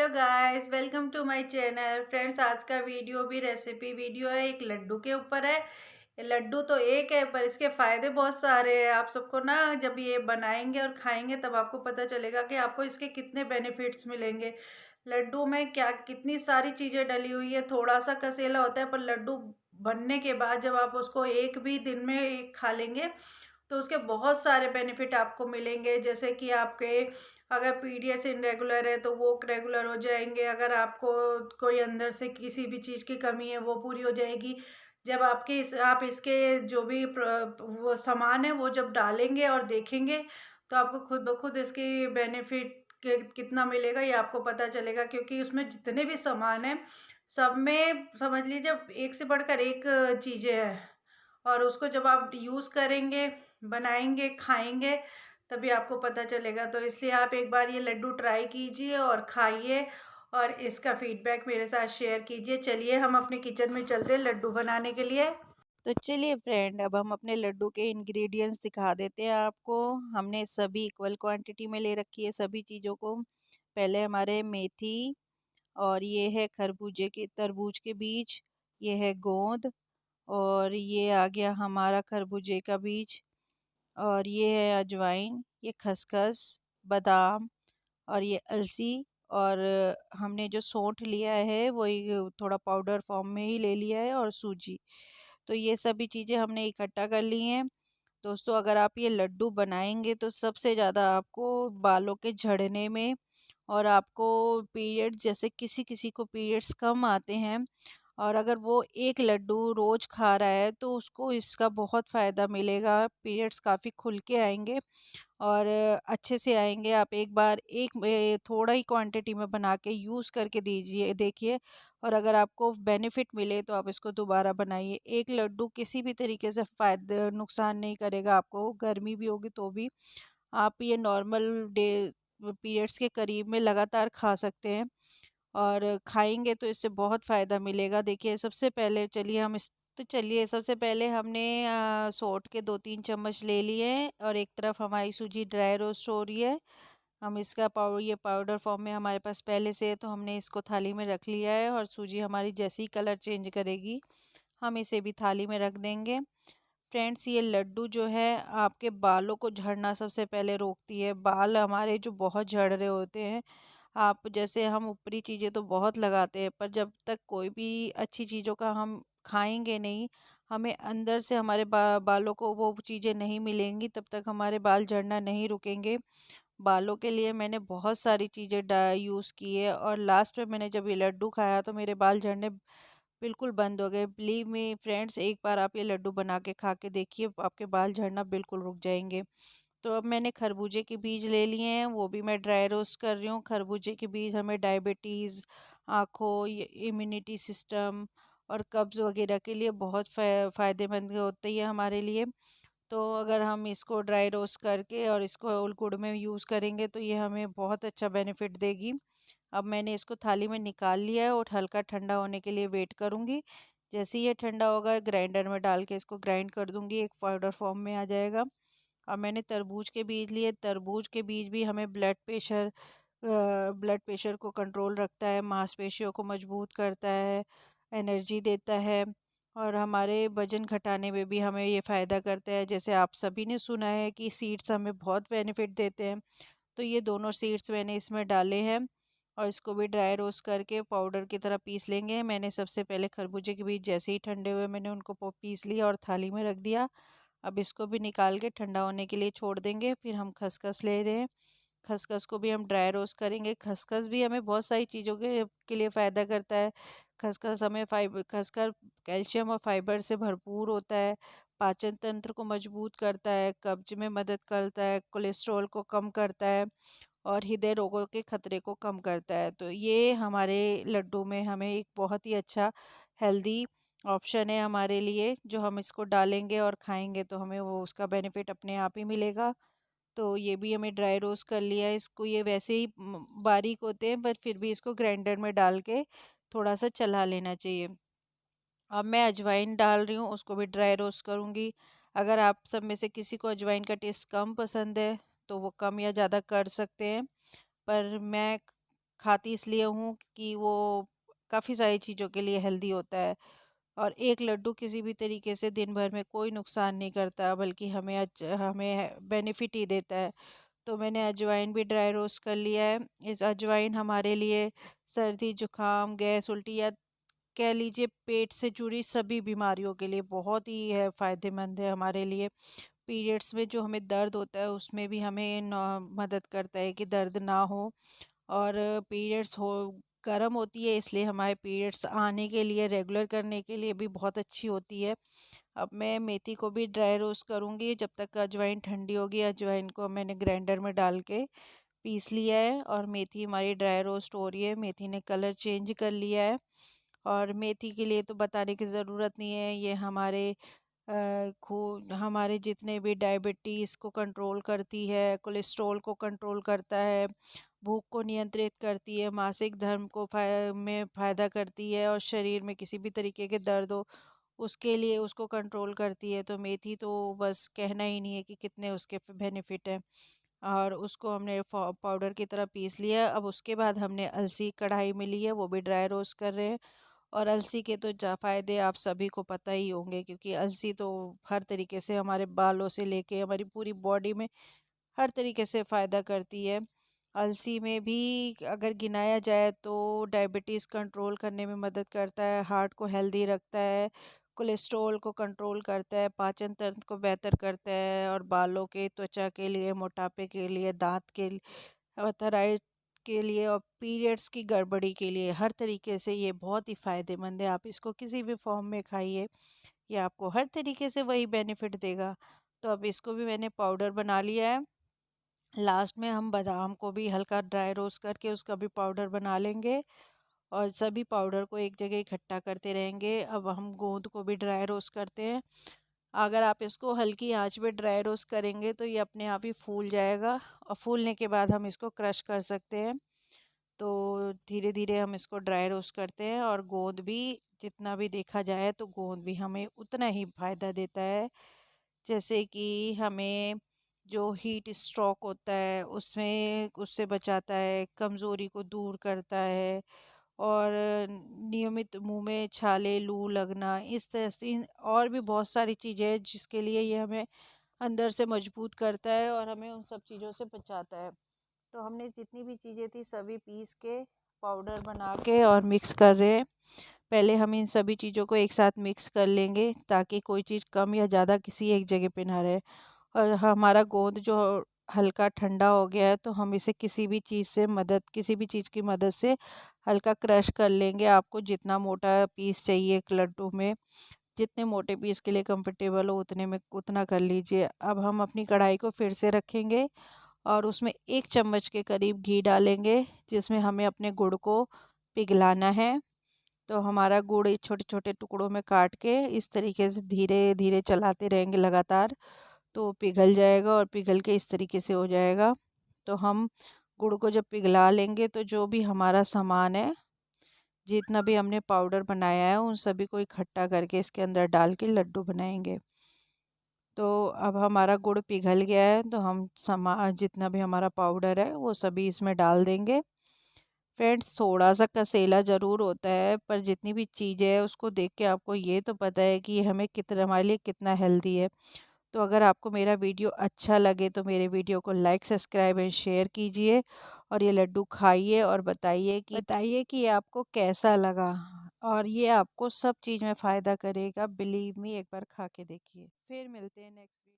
Guys, welcome to my channel. Friends, आज का video भी रेसिपी वीडियो है, एक लड्डू के ऊपर है। ये लड्डू तो एक है पर इसके फायदे बहुत सारे हैं। आप सबको ना जब ये बनाएंगे और खाएंगे तब आपको पता चलेगा कि आपको इसके कितने बेनिफिट्स मिलेंगे। लड्डू में क्या कितनी सारी चीजें डली हुई है। थोड़ा सा कसेला होता है पर लड्डू बनने के बाद जब आप उसको एक भी दिन में एक खा लेंगे तो उसके बहुत सारे बेनिफिट आपको मिलेंगे। जैसे कि आपके अगर पीरियड्स इरेगुलर है तो वो रेगुलर हो जाएंगे। अगर आपको कोई अंदर से किसी भी चीज़ की कमी है वो पूरी हो जाएगी। जब आप इसके जो भी वो सामान है वो जब डालेंगे और देखेंगे तो आपको खुद ब खुद इसकी बेनिफिट कितना मिलेगा ये आपको पता चलेगा, क्योंकि उसमें जितने भी सामान है सब में समझ लीजिए एक से बढ़कर एक चीज़ें हैं। और उसको जब आप यूज़ करेंगे, बनाएँगे, खाएँगे, तभी आपको पता चलेगा। तो इसलिए आप एक बार ये लड्डू ट्राई कीजिए और खाइए और इसका फीडबैक मेरे साथ शेयर कीजिए। चलिए हम अपने किचन में चलते हैं लड्डू बनाने के लिए। तो चलिए फ्रेंड, अब हम अपने लड्डू के इंग्रेडिएंट्स दिखा देते हैं आपको। हमने सभी इक्वल क्वांटिटी में ले रखी है सभी चीज़ों को। पहले हमारे मेथी, और ये है खरबूजे के तरबूज के बीज, ये है गोंद, और ये आ गया हमारा खरबूजे का बीज, और ये है अजवाइन, ये खसखस, बादाम, और ये अलसी, और हमने जो सौंठ लिया है वो थोड़ा पाउडर फॉर्म में ही ले लिया है, और सूजी। तो ये सभी चीज़ें हमने इकट्ठा कर ली हैं। दोस्तों, अगर आप ये लड्डू बनाएंगे तो सबसे ज़्यादा आपको बालों के झड़ने में, और आपको पीरियड, जैसे किसी किसी को पीरियड्स कम आते हैं, और अगर वो एक लड्डू रोज खा रहा है तो उसको इसका बहुत फ़ायदा मिलेगा। पीरियड्स काफ़ी खुल के आएंगे और अच्छे से आएंगे। आप एक बार थोड़ा ही क्वांटिटी में बना के यूज़ करके दीजिए, देखिए, और अगर आपको बेनिफिट मिले तो आप इसको दोबारा बनाइए। एक लड्डू किसी भी तरीके से फ़ायदा नुकसान नहीं करेगा आपको, गर्मी भी होगी तो भी आप ये नॉर्मल डे पीरियड्स के करीब में लगातार खा सकते हैं, और खाएंगे तो इससे बहुत फ़ायदा मिलेगा। देखिए, सबसे पहले चलिए सबसे पहले हमने सोट के 2-3 चम्मच ले लिए हैं, और एक तरफ हमारी सूजी ड्राई रोस्ट हो रही है। हम इसका पाउडर, ये पाउडर फॉर्म में हमारे पास पहले से है, तो हमने इसको थाली में रख लिया है, और सूजी हमारी जैसे ही कलर चेंज करेगी हम इसे भी थाली में रख देंगे। फ्रेंड्स, ये लड्डू जो है आपके बालों को झड़ना सबसे पहले रोकती है। बाल हमारे जो बहुत झड़ रहे होते हैं, आप जैसे हम ऊपरी चीज़ें तो बहुत लगाते हैं, पर जब तक कोई भी अच्छी चीज़ों का हम खाएंगे नहीं, हमें अंदर से हमारे बालों को वो चीज़ें नहीं मिलेंगी, तब तक हमारे बाल झड़ना नहीं रुकेंगे। बालों के लिए मैंने बहुत सारी चीज़ें यूज़ की है, और लास्ट में मैंने जब ये लड्डू खाया तो मेरे बाल झड़ने बिल्कुल बंद हो गए। बिलीव मी फ्रेंड्स, एक बार आप ये लड्डू बना के खा के देखिए, आपके बाल झड़ना बिल्कुल रुक जाएंगे। तो अब मैंने खरबूजे के बीज ले लिए हैं, वो भी मैं ड्राई रोस्ट कर रही हूँ। खरबूजे के बीज हमें डायबिटीज़, आँखों, इम्यूनिटी सिस्टम और कब्ज़ वगैरह के लिए बहुत फ़ायदेमंद होती है हमारे लिए। तो अगर हम इसको ड्राई रोस्ट करके और इसको गुड़ में यूज़ करेंगे तो ये हमें बहुत अच्छा बेनिफिट देगी। अब मैंने इसको थाली में निकाल लिया है और हल्का ठंडा होने के लिए वेट करूँगी। जैसे ही ये ठंडा होगा, ग्राइंडर में डाल के इसको ग्राइंड कर दूँगी, एक पाउडर फॉर्म में आ जाएगा। और मैंने तरबूज के बीज लिए। तरबूज के बीज भी हमें ब्लड प्रेशर को कंट्रोल रखता है, मांसपेशियों को मजबूत करता है, एनर्जी देता है, और हमारे वजन घटाने में भी हमें ये फ़ायदा करता है। जैसे आप सभी ने सुना है कि सीड्स हमें बहुत बेनिफिट देते हैं, तो ये दोनों सीड्स मैंने इसमें डाले हैं, और इसको भी ड्राई रोस्ट करके पाउडर की तरह पीस लेंगे। मैंने सबसे पहले खरबूजे के बीज जैसे ही ठंडे हुए मैंने उनको पीस लिया और थाली में रख दिया। अब इसको भी निकाल के ठंडा होने के लिए छोड़ देंगे। फिर हम खसखस ले रहे हैं। खसखस को भी हम ड्राई रोस्ट करेंगे। खसखस भी हमें बहुत सारी चीज़ों के लिए फ़ायदा करता है। खसखस कैल्शियम और फाइबर से भरपूर होता है। पाचन तंत्र को मजबूत करता है, कब्ज में मदद करता है, कोलेस्ट्रॉल को कम करता है, और हृदय रोगों के खतरे को कम करता है। तो ये हमारे लड्डू में हमें एक बहुत ही अच्छा हेल्दी ऑप्शन है हमारे लिए। जो हम इसको डालेंगे और खाएंगे तो हमें वो उसका बेनिफिट अपने आप ही मिलेगा। तो ये भी हमें ड्राई रोस्ट कर लिया है। इसको ये वैसे ही बारीक होते हैं, पर फिर भी इसको ग्राइंडर में डाल के थोड़ा सा चला लेना चाहिए। अब मैं अजवाइन डाल रही हूँ, उसको भी ड्राई रोस्ट करूँगी। अगर आप सब में से किसी को अजवाइन का टेस्ट कम पसंद है तो वो कम या ज़्यादा कर सकते हैं, पर मैं खाती इसलिए हूँ कि वो काफ़ी सारी चीज़ों के लिए हेल्दी होता है। और एक लड्डू किसी भी तरीके से दिन भर में कोई नुकसान नहीं करता, बल्कि हमें बेनिफिट ही देता है। तो मैंने अजवाइन भी ड्राई रोस्ट कर लिया है। इस अजवाइन हमारे लिए सर्दी जुकाम गैस उल्टी या कह लीजिए पेट से जुड़ी सभी बीमारियों के लिए बहुत ही है फ़ायदेमंद है हमारे लिए। पीरियड्स में जो हमें दर्द होता है उसमें भी हमें मदद करता है कि दर्द ना हो। और पीरियड्स हो गर्म होती है इसलिए हमारे पीरियड्स आने के लिए रेगुलर करने के लिए भी बहुत अच्छी होती है। अब मैं मेथी को भी ड्राई रोस्ट करूँगी जब तक अजवाइन ठंडी होगी। अजवाइन को मैंने ग्राइंडर में डाल के पीस लिया है और मेथी हमारी ड्राई रोस्ट हो रही है। मेथी ने कलर चेंज कर लिया है। और मेथी के लिए तो बताने की ज़रूरत नहीं है, ये हमारे खून हमारे जितने भी डायबिटीज़ को कंट्रोल करती है, कोलेस्ट्रॉल को कंट्रोल करता है, भूख को नियंत्रित करती है, मासिक धर्म को में फ़ायदा करती है और शरीर में किसी भी तरीके के दर्द हो उसके लिए उसको कंट्रोल करती है। तो मेथी तो बस कहना ही नहीं है कि कितने उसके बेनिफिट हैं। और उसको हमने पाउडर की तरह पीस लिया। अब उसके बाद हमने अलसी कढ़ाई में ली है, वो भी ड्राई रोस्ट कर रहे हैं। और अलसी के तो फ़ायदे आप सभी को पता ही होंगे, क्योंकि अलसी तो हर तरीके से हमारे बालों से लेके हमारी पूरी बॉडी में हर तरीके से फ़ायदा करती है। अलसी में भी अगर गिनाया जाए तो डायबिटीज़ कंट्रोल करने में मदद करता है, हार्ट को हेल्दी रखता है, कोलेस्ट्रॉल को कंट्रोल करता है, पाचन तंत्र को बेहतर करता है और बालों के त्वचा के लिए, मोटापे के लिए, दांत के थायराइड के लिए और पीरियड्स की गड़बड़ी के लिए हर तरीके से ये बहुत ही फ़ायदेमंद है। आप इसको किसी भी फॉर्म में खाइए, ये आपको हर तरीके से वही बेनिफिट देगा। तो अब इसको भी मैंने पाउडर बना लिया है। लास्ट में हम बादाम को भी हल्का ड्राई रोस्ट करके उसका भी पाउडर बना लेंगे और सभी पाउडर को एक जगह इकट्ठा करते रहेंगे। अब हम गोंद को भी ड्राई रोस्ट करते हैं। अगर आप इसको हल्की आंच पे ड्राई रोस्ट करेंगे तो ये अपने आप ही फूल जाएगा और फूलने के बाद हम इसको क्रश कर सकते हैं। तो धीरे धीरे हम इसको ड्राई रोस्ट करते हैं। और गोंद भी जितना भी देखा जाए तो गोंद भी हमें उतना ही फायदा देता है। जैसे कि हमें जो हीट स्ट्रोक होता है उसमें उससे बचाता है, कमज़ोरी को दूर करता है और नियमित मुंह में छाले लू लगना इस तरह से और भी बहुत सारी चीज़ें हैं जिसके लिए ये हमें अंदर से मजबूत करता है और हमें उन सब चीज़ों से बचाता है। तो हमने जितनी भी चीज़ें थी सभी पीस के पाउडर बना के और मिक्स कर रहे हैं। पहले हम इन सभी चीज़ों को एक साथ मिक्स कर लेंगे ताकि कोई चीज़ कम या ज़्यादा किसी एक जगह पे ना रहे। और हमारा गोंद जो हल्का ठंडा हो गया है तो हम इसे किसी भी चीज़ की मदद से हल्का क्रश कर लेंगे। आपको जितना मोटा पीस चाहिए एक लड्डू में, जितने मोटे पीस के लिए कंफर्टेबल हो उतने में उतना कर लीजिए। अब हम अपनी कढ़ाई को फिर से रखेंगे और उसमें 1 चम्मच के करीब घी डालेंगे, जिसमें हमें अपने गुड़ को पिघलाना है। तो हमारा गुड़ छोटे-छोटे टुकड़ों में काट के इस तरीके से धीरे-धीरे चलाते रहेंगे लगातार, तो पिघल जाएगा और पिघल के इस तरीके से हो जाएगा। तो हम गुड़ को जब पिघला लेंगे तो जो भी हमारा सामान है, जितना भी हमने पाउडर बनाया है, उन सभी को इकट्ठा करके इसके अंदर डाल के लड्डू बनाएँगे। तो अब हमारा गुड़ पिघल गया है तो हम जितना भी हमारा पाउडर है वो सभी इसमें डाल देंगे। फ्रेंड्स थोड़ा सा कसेला ज़रूर होता है पर जितनी भी चीज़ें है उसको देख के आपको ये तो पता है कि ये हमें कितना हमारे लिए कितना हेल्दी है। तो अगर आपको मेरा वीडियो अच्छा लगे तो मेरे वीडियो को लाइक सब्सक्राइब एंड शेयर कीजिए और ये लड्डू खाइए और बताइए कि ये आपको कैसा लगा। और ये आपको सब चीज़ में फ़ायदा करेगा, बिलीव मी, एक बार खा के देखिए। फिर मिलते हैं नेक्स्ट